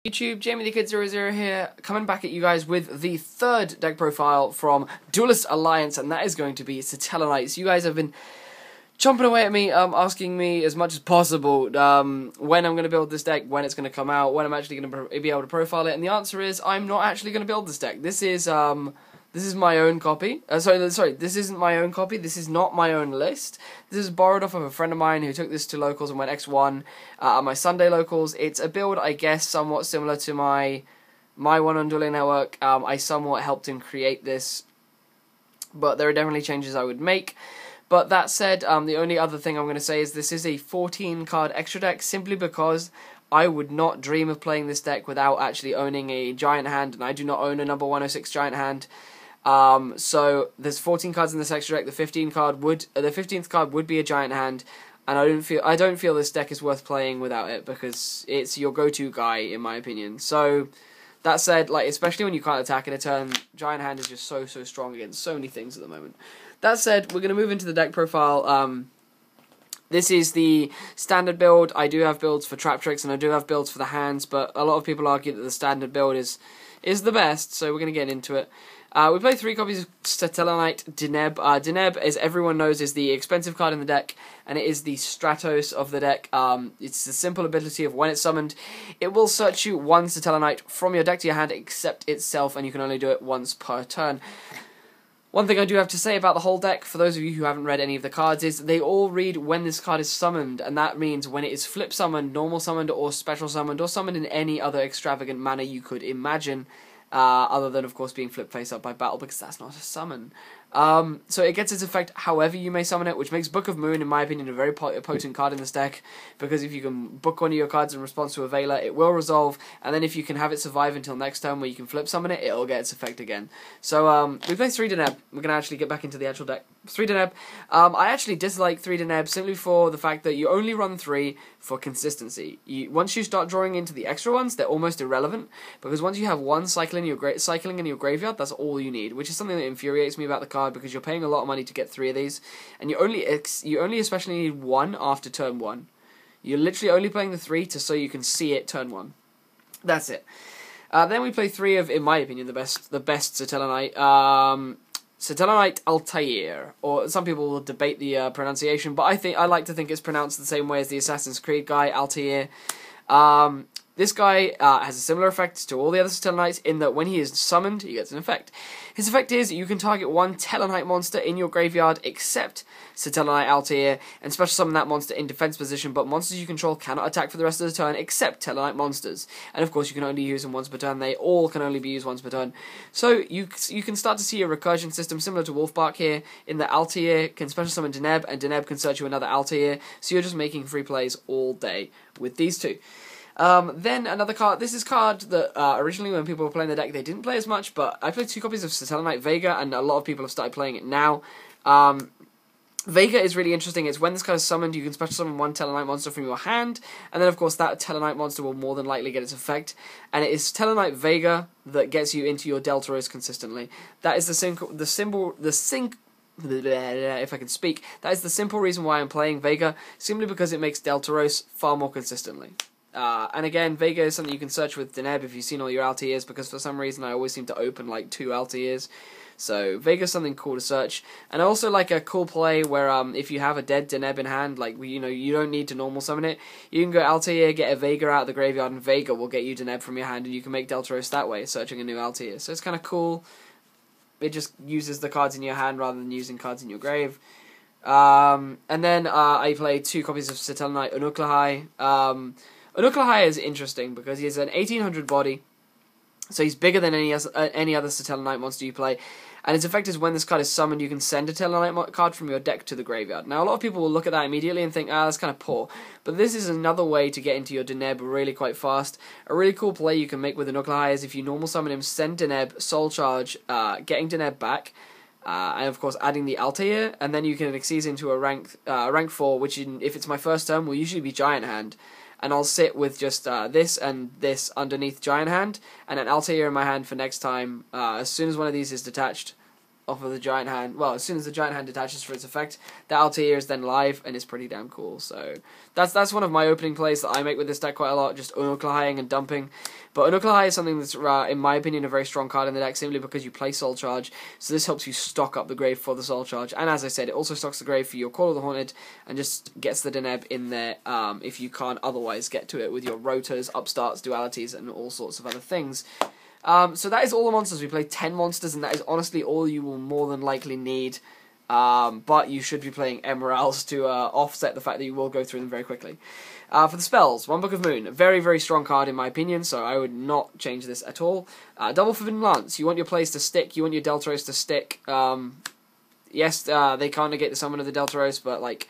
YouTube, JamieTheKid00 here, coming back at you guys with the third deck profile from Duelist Alliance, and that is going to be Satellarknight. So you guys have been chomping away at me, asking me as much as possible when I'm going to build this deck, when it's going to come out, when I'm actually going to be able to profile it, and the answer is I'm not actually going to build this deck. This is my own copy. Sorry, this isn't my own copy. This is not my own list. This is borrowed off of a friend of mine who took this to locals and went X1 at my Sunday locals. It's a build, I guess, somewhat similar to my one on Dueling Network. I somewhat helped him create this, but there are definitely changes I would make. But that said, the only other thing I'm going to say is this is a 14-card extra deck, simply because I would not dream of playing this deck without actually owning a giant hand, and I do not own a number 106 giant hand. So there's 14 cards in this extra deck. The 15th card would be a giant hand, and I don't feel this deck is worth playing without it, because it's your go-to guy in my opinion. So that said, like, especially when you can't attack in a turn, giant hand is just so strong against so many things at the moment. That said, we're going to move into the deck profile. This is the standard build. I do have builds for trap tricks, and I do have builds for the hands, but a lot of people argue that the standard build is the best, so we're going to get into it. We play 3 copies of Satellarknight Deneb. Deneb, as everyone knows, is the expensive card in the deck, and it is the Stratos of the deck. It's the simple ability of when it's summoned, it will search you one Satellarknight from your deck to your hand except itself, and you can only do it once per turn. One thing I do have to say about the whole deck, for those of you who haven't read any of the cards, is they all read when this card is summoned, and that means when it is flip summoned, normal summoned, or special summoned, or summoned in any other extravagant manner you could imagine. Other than, of course, being flipped face up by battle, because that's not a summon. So it gets its effect however you may summon it, which makes Book of Moon, in my opinion, a very potent card in this deck, because if you can book one of your cards in response to a Veiler, it will resolve, and then if you can have it survive until next turn where you can flip summon it, it'll get its effect again. So we play 3 Deneb. We're going to actually get back into the actual deck. 3 Deneb. I actually dislike 3 Deneb simply for the fact that you only run 3 for consistency. Once you start drawing into the extra ones, they're almost irrelevant, because once you have one cycling in your graveyard, that's all you need, which is something that infuriates me about the card, because you're paying a lot of money to get 3 of these, and you only especially need 1 after turn 1. You're literally only playing the 3 so you can see it turn 1. That's it. Then we play 3 of, in my opinion, the best Satellarknight. Satellarknight Altair, or some people will debate the pronunciation, but I like to think it's pronounced the same way as the Assassin's Creed guy, Altair. This guy has a similar effect to all the other Satellarknights in that when he is summoned, he gets an effect. His effect is you can target one Tellarknight monster in your graveyard except Satellarknight Altair, and special summon that monster in defense position, but monsters you control cannot attack for the rest of the turn except Tellarknight monsters. And of course you can only use them once per turn. They all can only be used once per turn. So you can start to see a recursion system similar to Wolfbark here, in that Altair can special summon Deneb, and Deneb can search you another Altair, so you're just making free plays all day with these 2. Then another card. This is a card that originally when people were playing the deck they didn't play as much, but I played 2 copies of Satellarknight Vega, and a lot of people have started playing it now. Vega is really interesting. It's when this card is summoned, you can special summon one Tellarknight monster from your hand, and then of course that Tellarknight monster will more than likely get its effect, and it is Tellarknight Vega that gets you into your Deltaros consistently. That is if I can speak, that is the simple reason why I'm playing Vega, simply because it makes Deltaros far more consistently. And again, Vega is something you can search with Deneb if you've seen all your Altairs, because for some reason I always seem to open like 2 Altairs. So Vega is something cool to search. And I also like a cool play where if you have a dead Deneb in hand, like you don't need to normal summon it. You can go Altair, get a Vega out of the graveyard, and Vega will get you Deneb from your hand, and you can make Deltaros that way, searching a new Altair. So it's kind of cool. It just uses the cards in your hand rather than using cards in your grave. And then I play 2 copies of Satellarknight Unuklahai. Unuklahai is interesting because he has an 1800 body, so he's bigger than any other Satellarknight monster you play, and his effect is when this card is summoned, you can send a Tellarknight card from your deck to the graveyard. Now, a lot of people will look at that immediately and think, that's kind of poor, but this is another way to get into your Deneb really quite fast. A really cool play you can make with Unuklahai is if you normal summon him, send Deneb, soul charge, getting Deneb back, and of course adding the Altair, and then you can Xyz into a rank 4, which if it's my first turn will usually be Giant Hand. And I'll sit with just this and this underneath Giant Hand, and an Altair in my hand for next time. As soon as one of these is detached, off of the Giant Hand. Well, as soon as the Giant Hand detaches for its effect, the Altair is then live, and it's pretty damn cool. So that's one of my opening plays that I make with this deck quite a lot, just Unuklahaying and dumping. But Unuklahai is something that's, in my opinion, a very strong card in the deck, simply because you play Soul Charge, so this helps you stock up the grave for the Soul Charge. And as I said, it also stocks the grave for your Call of the Haunted, and just gets the Deneb in there if you can't otherwise get to it with your Rotors, Upstarts, Dualities, and all sorts of other things. So that is all the monsters. We play 10 monsters, and that is honestly all you will more than likely need. But you should be playing Emeralds to offset the fact that you will go through them very quickly. For the spells, One Book of Moon, a very, very strong card in my opinion, so I would not change this at all. Double Forbidden Lance, you want your plays to stick, you want your Deltaros to stick. Yes, they can't negate the summon of the Deltaros, but like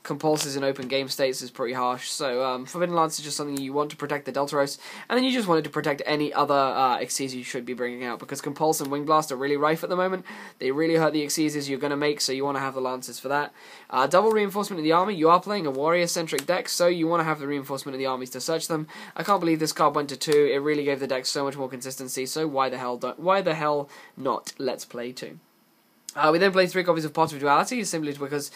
compulses in open game states is pretty harsh. So Forbidden Lance is just something you want to protect the Deltaros, and then you just wanted to protect any other Xyzs you should be bringing out, because Compulse and Wing Blast are really rife at the moment. They really hurt the Xyzs you're going to make, so you want to have the Lances for that. Double Reinforcement of the Army, you are playing a warrior-centric deck, so you want to have the Reinforcement of the Armies to search them. I can't believe this card went to 2, it really gave the deck so much more consistency, so why the hell not? Let's play 2. We then play 3 copies of Pot of Duality, simply because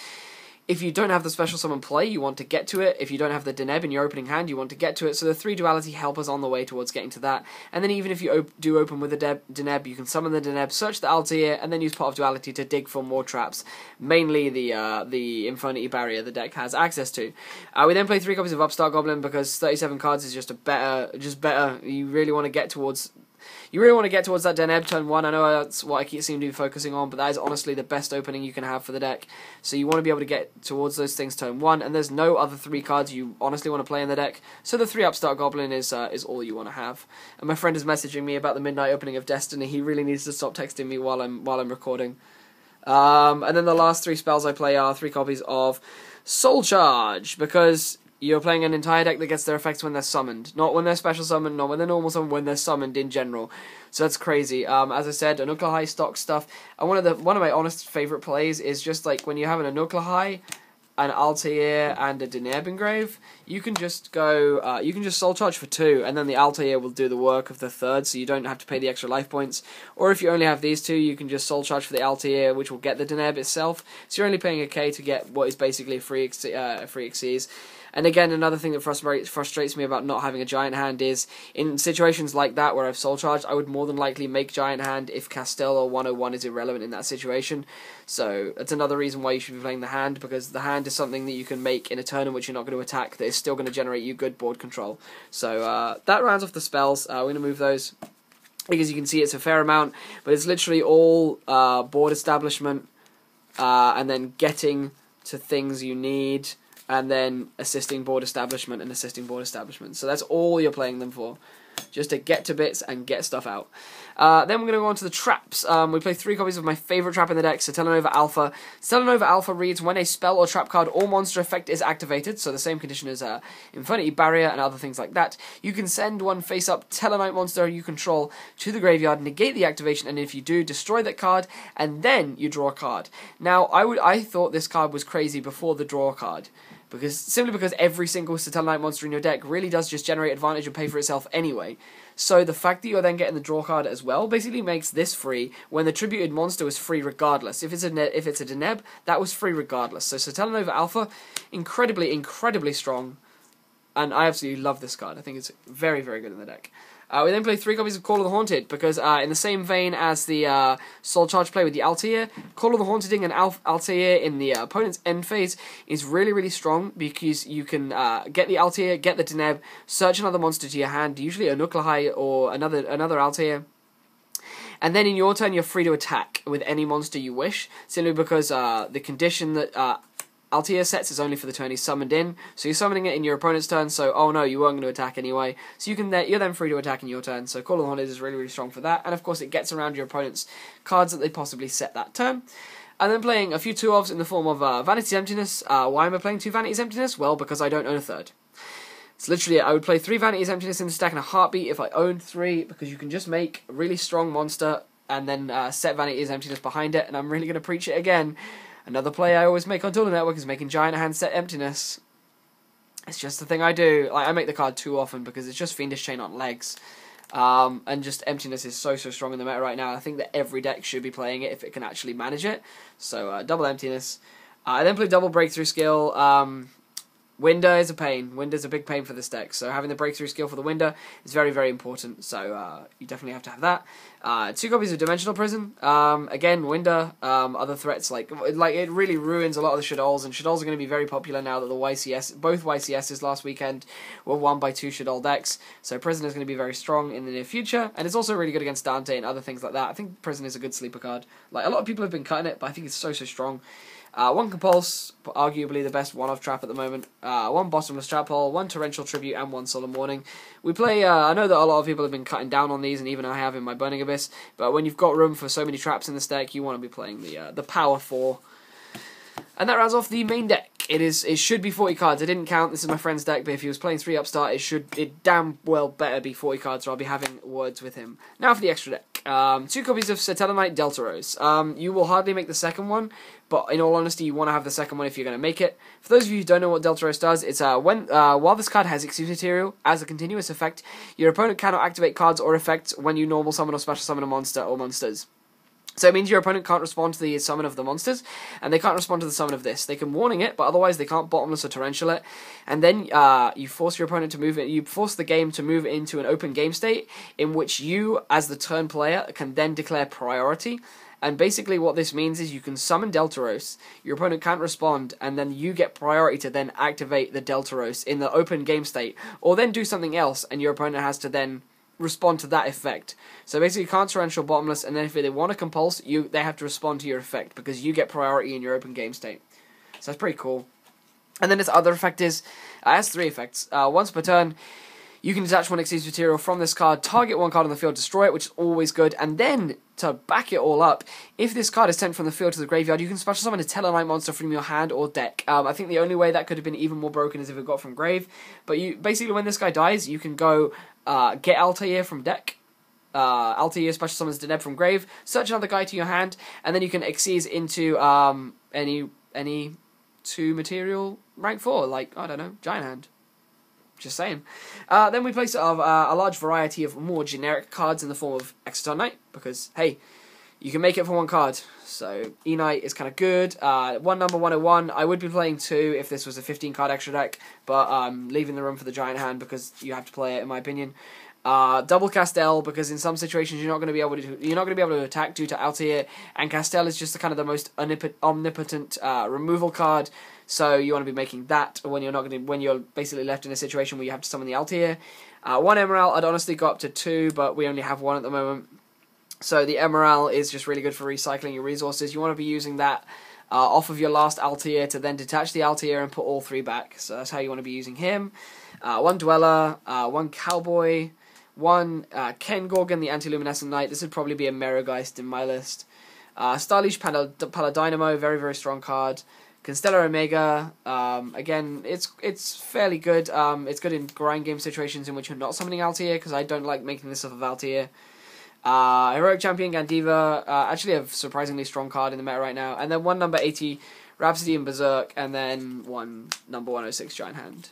if you don't have the special summon play, you want to get to it. If you don't have the Deneb in your opening hand, you want to get to it. So the 3 Duality help us on the way towards getting to that. And then even if you do open with the Deneb, you can summon the Deneb, search the Altair, and then use Pot of Duality to dig for more traps. Mainly the Infinity Barrier the deck has access to. We then play 3 copies of Upstart Goblin, because 37 cards is just better. You really want to get towards that Deneb turn 1. I know that's what I seem to be focusing on, but that is honestly the best opening you can have for the deck. So you want to be able to get towards those things turn 1, and there's no other 3 cards you honestly want to play in the deck. So the 3 Upstart Goblin is all you want to have. And my friend is messaging me about the midnight opening of Destiny. He really needs to stop texting me while I'm recording. And then the last 3 spells I play are 3 copies of Soul Charge, because you're playing an entire deck that gets their effects when they're summoned. Not when they're special summoned, not when they're normal summoned, when they're summoned in general. So that's crazy. As I said, Anuklahai stock stuff. And one of my honest favourite plays is just like when you have an Anuklahai, an Altair, and a Deneb engrave, you can just go, you can just Soul Charge for 2, and then the Altair will do the work of the 3rd, so you don't have to pay the extra life points. Or if you only have these 2, you can just Soul Charge for the Altair, which will get the Deneb itself. So you're only paying a K to get what is basically a free Xyz. And again, another thing that frustrates me about not having a Giant Hand is, in situations like that where I've Soul Charged, I would more than likely make Giant Hand if Castell or 101 is irrelevant in that situation. So that's another reason why you should be playing the Hand, because the Hand is something that you can make in a turn in which you're not going to attack that is still going to generate you good board control. So that rounds off the spells. We're going to move those, because you can see it's a fair amount, but it's literally all board establishment, and then getting to things you need, and then assisting board establishment and assisting board establishment. So that's all you're playing them for, just to get to bits and get stuff out. Then we're going to go on to the traps. We play 3 copies of my favourite trap in the deck, Satellarknight Alpha. Satellarknight Alpha reads, when a spell or trap card or monster effect is activated, so the same condition as Infinity Barrier and other things like that, you can send one face-up Tellarknight monster you control to the graveyard, negate the activation, and if you do, destroy that card, and then you draw a card. Now, I thought this card was crazy before the draw card, simply because every single Satellarknight monster in your deck really does just generate advantage and pay for itself anyway. So the fact that you're then getting the draw card as well basically makes this free, when the tributed monster was free regardless. If it's a Deneb, that was free regardless. So Satellarknight Alpha, incredibly, incredibly strong, and I absolutely love this card. I think it's very, very good in the deck. We then play 3 copies of Call of the Haunted, because in the same vein as the Soul Charge play with the Altair, Call of the Haunted and Altair in the opponent's end phase is really, really strong, because you can get the Altair, get the Deneb, search another monster to your hand, usually a Nuklahai or another Altair, and then in your turn you're free to attack with any monster you wish, simply because the condition that Altair sets is only for the turn he's summoned in, so you're summoning it in your opponent's turn, so oh no, you weren't going to attack anyway, so you're then free to attack in your turn. So Call of the Haunted is really, really strong for that, and of course it gets around your opponent's cards that they possibly set that turn. And then playing a few 2-ofs in the form of Vanity's Emptiness. Why am I playing 2 Vanity's Emptiness? Well, because I don't own a 3rd. It's literally, I would play 3 Vanity's Emptiness in the stack in a heartbeat if I owned 3, because you can just make a really strong monster and then set Vanity's Emptiness behind it, and I'm really going to preach it again. Another play I always make on Duel Network is making Giant Hand set Emptiness. It's just the thing I do. I make the card too often because it's just Fiendish Chain on legs. And just Emptiness is so strong in the meta right now. I think that every deck should be playing it if it can actually manage it. So double Emptiness. I then play double Breakthrough Skill. Winder is a pain. Winder's a big pain for this deck, so having the breakthrough skill for the Winder is very important, so you definitely have to have that. 2 copies of Dimensional Prison. Again, Winder, other threats, like it really ruins a lot of the Shaddolls, and Shaddolls are going to be very popular now that both YCSs last weekend were won by 2 Shaddoll decks, so Prison is going to be very strong in the near future, and it's also really good against Dante and other things like that. I think Prison is a good sleeper card. Like, a lot of people have been cutting it, but I think it's so strong. 1 Compulse, arguably the best one-off trap at the moment. 1 Bottomless Trap Hole, 1 Torrential Tribute, and 1 Solemn Warning. We play, I know that a lot of people have been cutting down on these, and even I have in my Burning Abyss, but when you've got room for so many traps in this deck, you want to be playing the Power 4. And that rounds off the main deck. It should be 40 cards. I didn't count, this is my friend's deck, but if he was playing 3 Upstart, it damn well better be 40 cards, or I'll be having words with him. Now for the extra deck. 2 copies of Satellarknight Deltarose. You will hardly make the second one, but in all honesty, you want to have the second one if you're going to make it. For those of you who don't know what Deltarose does, it's while this card has Excuse Material, as a continuous effect, your opponent cannot activate cards or effects when you normal summon or special summon a monster or monsters. So it means your opponent can't respond to the summon of the monsters, and they can't respond to the summon of this. They can warning it, but otherwise they can't bottomless or torrential it. And then you force your opponent to move it. You force the game to move into an open game state in which you, as the turn player, can then declare priority. And basically what this means is you can summon Deltarose, your opponent can't respond, and then you get priority to then activate the Deltarose in the open game state, or then do something else, and your opponent has to then respond to that effect. So basically you can't torrential bottomless, and then if they want to compulse, they have to respond to your effect, because you get priority in your open game state. So that's pretty cool. And then its other effect is, it has 3 effects. Once per turn, you can detach 1 Excuse Material from this card, target 1 card on the field, destroy it, which is always good, and then, to back it all up, if this card is sent from the field to the graveyard, you can special summon a Satellarknight monster from your hand or deck. I think the only way that could have been even more broken is if it got from grave, but basically when this guy dies, you can go get Altair from deck, Altair special summons Deneb from grave, search another guy to your hand, and then you can Xyz into any 2 material rank 4, like, I don't know, Giant Hand. Just saying. Then we place a large variety of more generic cards in the form of Exciton Knight, because, hey, you can make it for 1 card. So, E-Knight is kind of good. 1 number 101. I would be playing 2 if this was a 15-card extra deck, but I'm leaving the room for the Giant Hand because you have to play it, in my opinion. Double Castel, because in some situations you're not going to be able to attack due to Altair, and Castel is just the most omnipotent removal card. So you want to be making that when you're basically left in a situation where you have to summon the Altair. 1 Emerald, I'd honestly go up to 2, but we only have 1 at the moment. So the Emerald is just really good for recycling your resources. You want to be using that off of your last Altair to then detach the Altair and put all 3 back. So that's how you want to be using him. 1 Dweller, 1 Cowboy, 1 Ken Gorgon, the Anti-Luminescent Knight. This would probably be a Merogeist in my list. Starleash Paladynamo, very strong card. Constellar Omega, again, it's fairly good. It's good in grind game situations in which you're not summoning Altair, because I don't like making this off of Altair. Heroic Champion Gandiva, actually a surprisingly strong card in the meta right now. And then 1 number 80 Rhapsody and Berserk, and then 1 number 106 Giant Hand.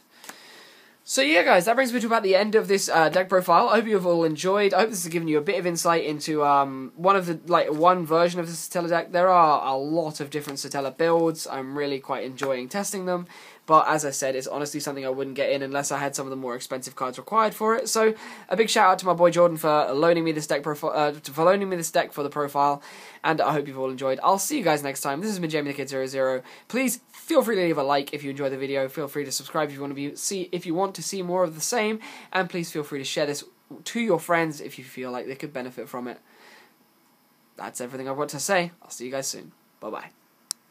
So yeah, guys, that brings me to about the end of this deck profile. I hope you have all enjoyed. I hope this has given you a bit of insight into one version of the Satella deck. There are a lot of different Satella builds. I'm really quite enjoying testing them. But as I said, it's honestly something I wouldn't get in unless I had some of the more expensive cards required for it. So a big shout out to my boy Jordan for loaning me this deck for the profile, and I hope you've all enjoyed. I'll see you guys next time. This has been Jamie the Kid 00. Please feel free to leave a like if you enjoyed the video. Feel free to subscribe if you want to see more of the same, and please feel free to share this to your friends if you feel like they could benefit from it. That's everything I've got to say. I'll see you guys soon. Bye bye.